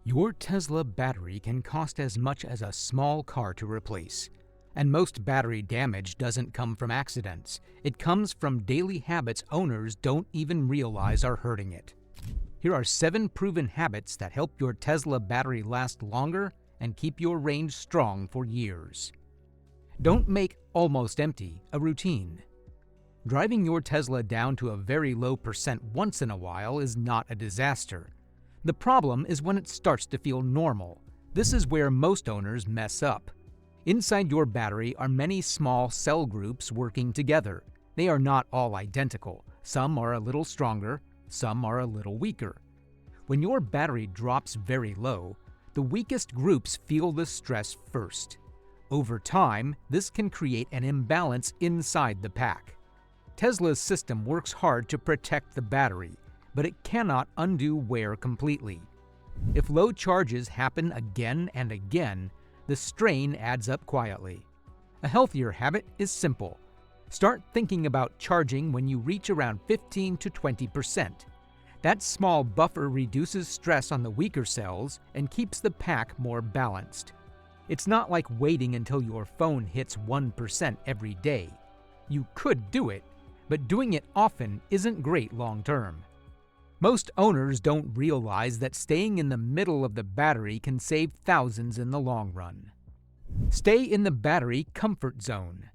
Your Tesla battery can cost as much as a small car to replace. And most battery damage doesn't come from accidents. It comes from daily habits owners don't even realize are hurting it. Here are 7 proven habits that help your Tesla battery last longer and keep your range strong for years. Don't make almost empty a routine. Driving your Tesla down to a very low percent once in a while is not a disaster. The problem is when it starts to feel normal. This is where most owners mess up. Inside your battery are many small cell groups working together. They are not all identical. Some are a little stronger, some are a little weaker. When your battery drops very low, the weakest groups feel the stress first. Over time, this can create an imbalance inside the pack. Tesla's system works hard to protect the battery, but it cannot undo wear completely. If low charges happen again and again, the strain adds up quietly. A healthier habit is simple. Start thinking about charging when you reach around 15 to 20%. That small buffer reduces stress on the weaker cells and keeps the pack more balanced. It's not like waiting until your phone hits 1% every day. You could do it, but doing it often isn't great long term. Most owners don't realize that staying in the middle of the battery can save thousands in the long run. Stay in the battery comfort zone.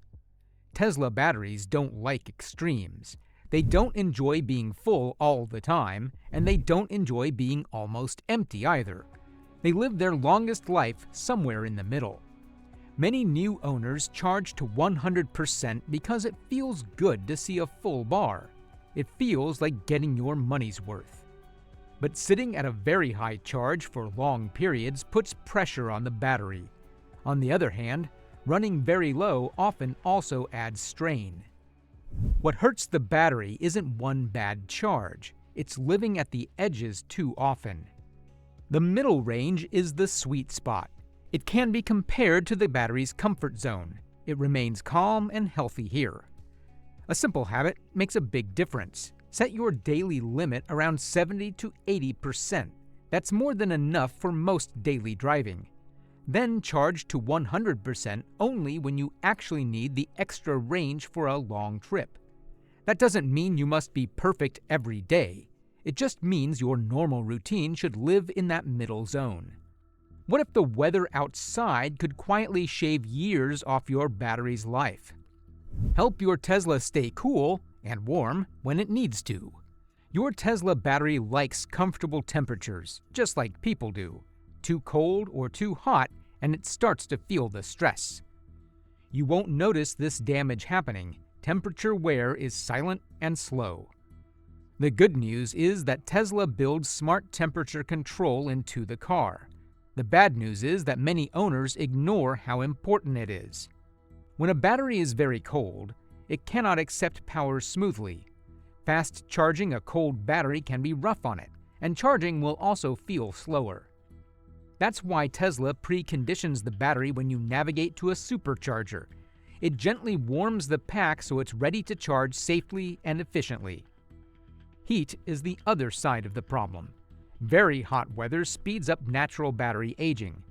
Tesla batteries don't like extremes. They don't enjoy being full all the time, and they don't enjoy being almost empty either. They live their longest life somewhere in the middle. Many new owners charge to 100% because it feels good to see a full bar. It feels like getting your money's worth. But sitting at a very high charge for long periods puts pressure on the battery. On the other hand, running very low often also adds strain. What hurts the battery isn't one bad charge, it's living at the edges too often. The middle range is the sweet spot. It can be compared to the battery's comfort zone. It remains calm and healthy here. A simple habit makes a big difference. Set your daily limit around 70 to 80%. That's more than enough for most daily driving. Then charge to 100% only when you actually need the extra range for a long trip. That doesn't mean you must be perfect every day. It just means your normal routine should live in that middle zone. What if the weather outside could quietly shave years off your battery's life? Help your Tesla stay cool and warm when it needs to. Your Tesla battery likes comfortable temperatures, just like people do. Too cold or too hot, and it starts to feel the stress. You won't notice this damage happening. Temperature wear is silent and slow. The good news is that Tesla builds smart temperature control into the car. The bad news is that many owners ignore how important it is. When a battery is very cold, it cannot accept power smoothly. Fast charging a cold battery can be rough on it, and charging will also feel slower. That's why Tesla preconditions the battery when you navigate to a supercharger. It gently warms the pack so it's ready to charge safely and efficiently. Heat is the other side of the problem. Very hot weather speeds up natural battery aging.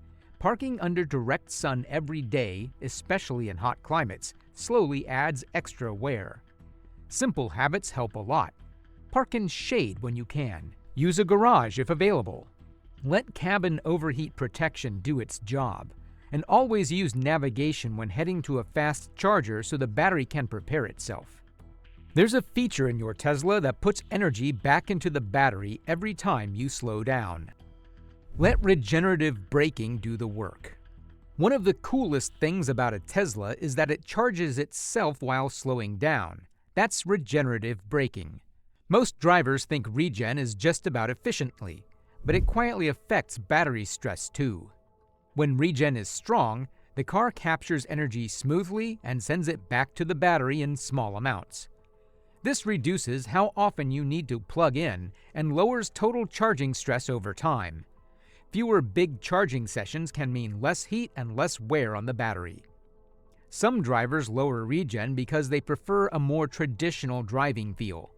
Parking under direct sun every day, especially in hot climates, slowly adds extra wear. Simple habits help a lot. Park in shade when you can. Use a garage if available. Let cabin overheat protection do its job. And always use navigation when heading to a fast charger so the battery can prepare itself. There's a feature in your Tesla that puts energy back into the battery every time you slow down. Let regenerative braking do the work. One of the coolest things about a Tesla is that it charges itself while slowing down. That's regenerative braking. Most drivers think regen is just about efficiently, but it quietly affects battery stress too. When regen is strong, the car captures energy smoothly and sends it back to the battery in small amounts. This reduces how often you need to plug in and lowers total charging stress over time. Fewer big charging sessions can mean less heat and less wear on the battery. Some drivers lower regen because they prefer a more traditional driving feel.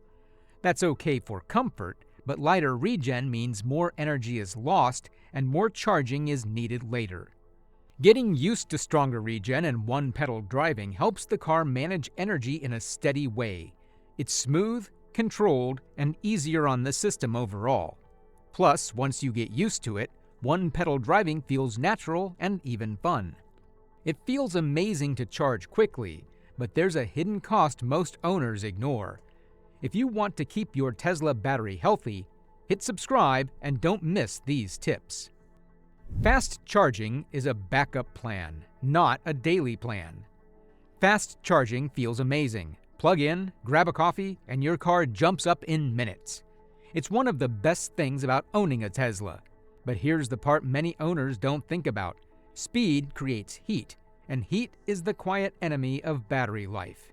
That's okay for comfort, but lighter regen means more energy is lost and more charging is needed later. Getting used to stronger regen and one-pedal driving helps the car manage energy in a steady way. It's smooth, controlled, and easier on the system overall. Plus, once you get used to it, one-pedal driving feels natural and even fun. It feels amazing to charge quickly, but there's a hidden cost most owners ignore. If you want to keep your Tesla battery healthy, hit subscribe and don't miss these tips. Fast charging is a backup plan, not a daily plan. Fast charging feels amazing. Plug in, grab a coffee, and your car jumps up in minutes. It's one of the best things about owning a Tesla. But here's the part many owners don't think about. Speed creates heat, and heat is the quiet enemy of battery life.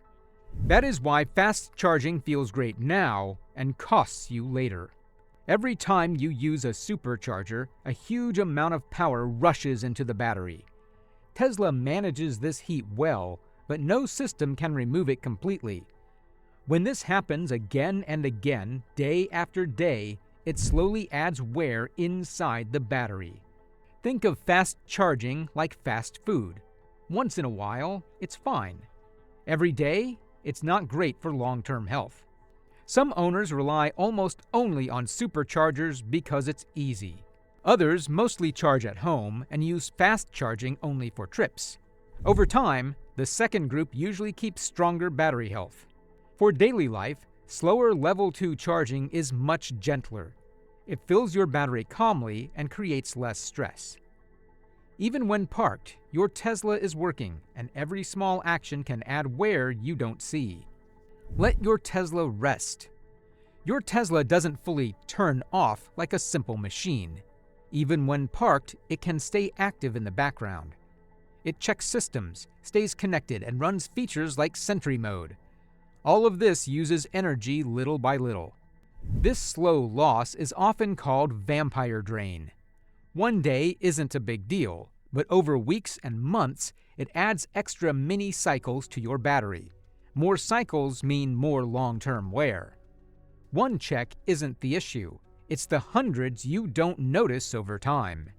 That is why fast charging feels great now and costs you later. Every time you use a supercharger, a huge amount of power rushes into the battery. Tesla manages this heat well, but no system can remove it completely. When this happens again and again, day after day, it slowly adds wear inside the battery. Think of fast charging like fast food. Once in a while, it's fine. Every day, it's not great for long-term health. Some owners rely almost only on superchargers because it's easy. Others mostly charge at home and use fast charging only for trips. Over time, the second group usually keeps stronger battery health. For daily life, slower level 2 charging is much gentler. It fills your battery calmly and creates less stress. Even when parked, your Tesla is working, and every small action can add wear you don't see. Let your Tesla rest. Your Tesla doesn't fully turn off like a simple machine. Even when parked, it can stay active in the background. It checks systems, stays connected, and runs features like Sentry Mode. All of this uses energy little by little. This slow loss is often called vampire drain. One day isn't a big deal, but over weeks and months, it adds extra mini cycles to your battery. More cycles mean more long-term wear. One check isn't the issue. It's the hundreds you don't notice over time.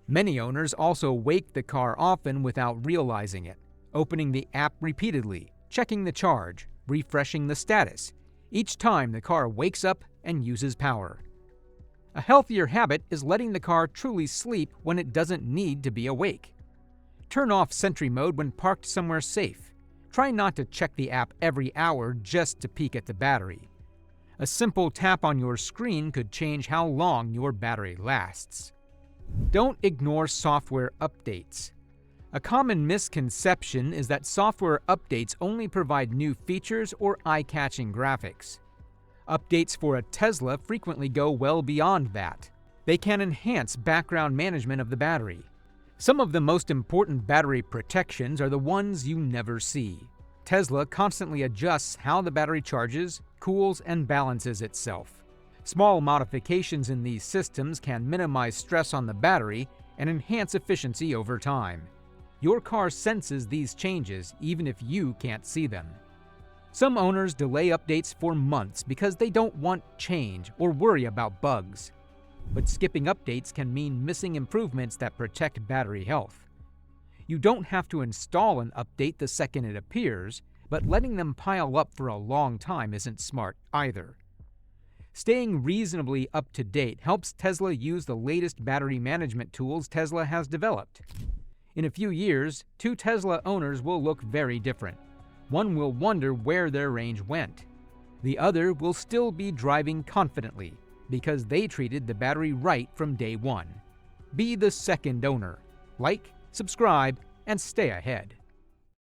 Many owners also wake the car often without realizing it, opening the app repeatedly, checking the charge, refreshing the status, each time the car wakes up and uses power. A healthier habit is letting the car truly sleep when it doesn't need to be awake. Turn off Sentry Mode when parked somewhere safe. Try not to check the app every hour just to peek at the battery. A simple tap on your screen could change how long your battery lasts. Don't ignore software updates. A common misconception is that software updates only provide new features or eye-catching graphics. Updates for a Tesla frequently go well beyond that. They can enhance background management of the battery. Some of the most important battery protections are the ones you never see. Tesla constantly adjusts how the battery charges, cools, and balances itself. Small modifications in these systems can minimize stress on the battery and enhance efficiency over time. Your car senses these changes even if you can't see them. Some owners delay updates for months because they don't want change or worry about bugs. But skipping updates can mean missing improvements that protect battery health. You don't have to install an update the second it appears, but letting them pile up for a long time isn't smart either. Staying reasonably up to date helps Tesla use the latest battery management tools Tesla has developed. In a few years, two Tesla owners will look very different. One will wonder where their range went. The other will still be driving confidently because they treated the battery right from day one. Be the second owner. Like, subscribe, and stay ahead.